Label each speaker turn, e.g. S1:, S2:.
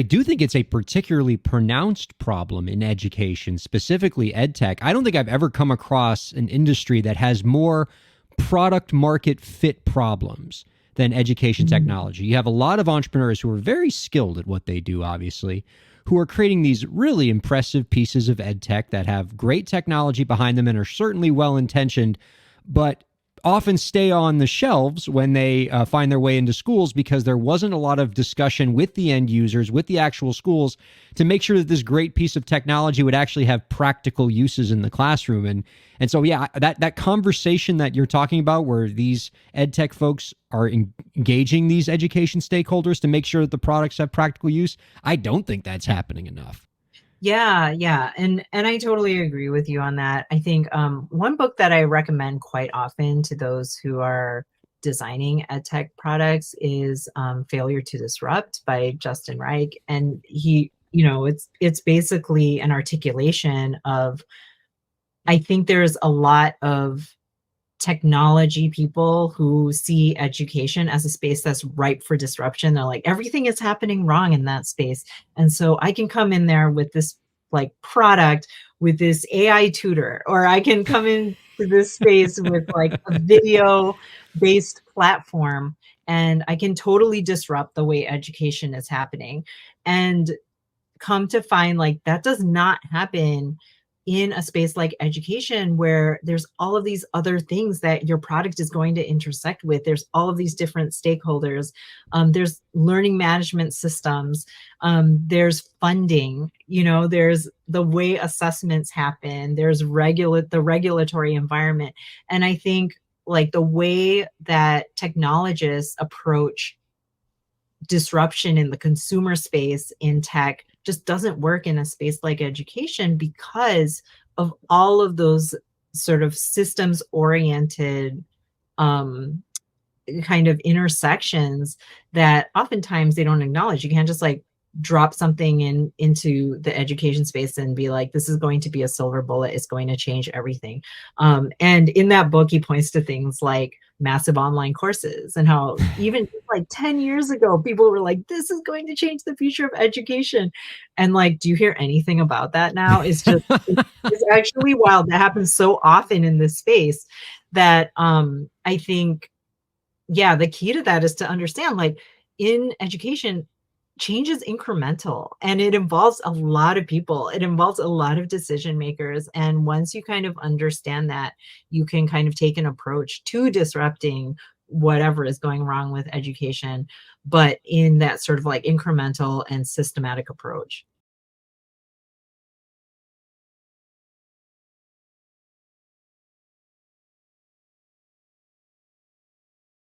S1: I do think it's a particularly pronounced problem in education, specifically ed tech. I don't think I've ever come across an industry that has more product market fit problems than education
S2: Mhm.
S1: technology. You have a lot of entrepreneurs who are very skilled at what they do, obviously, who are creating these really impressive pieces of ed tech that have great technology behind them and are certainly well intentioned, but often stay on the shelves when they find their way into schools because there wasn't a lot of discussion with the end users, with the actual schools, to make sure that this great piece of technology would actually have practical uses in the classroom. And so, yeah, that conversation that you're talking about, where these ed tech folks are engaging these education stakeholders to make sure that the products have practical use, I don't think that's happening enough.
S2: Yeah, yeah. And I totally agree with you on that. I think one book that I recommend quite often to those who are designing ed tech products is Failure to Disrupt by Justin Reich. And he, it's basically an articulation of, I think there's a lot of technology people who see education as a space that's ripe for disruption. They're like, everything is happening wrong in that space. And so I can come in there with this like product with this AI tutor, or I can come into this space with like a video based platform, and I can totally disrupt the way education is happening. And come to find like that does not happen in a space like education, where there's all of these other things that your product is going to intersect with. There's all of these different stakeholders. There's learning management systems. There's funding, there's the way assessments happen. There's the regulatory environment. And I think like the way that technologists approach disruption in the consumer space in tech just doesn't work in a space like education, because of all of those sort of systems oriented um, kind of intersections that oftentimes they don't acknowledge. You can't just like drop something into the education space and be like, this is going to be a silver bullet, it's going to change everything. And in that book he points to things like massive online courses, and how even like 10 years ago people were like, this is going to change the future of education. And like, do you hear anything about that now? It's actually wild. That happens so often in this space that I think, yeah, the key to that is to understand, like, in education, change is incremental and it involves a lot of people. It involves a lot of decision makers. And once you kind of understand that, you can kind of take an approach to disrupting whatever is going wrong with education, but in that sort of like incremental and systematic approach.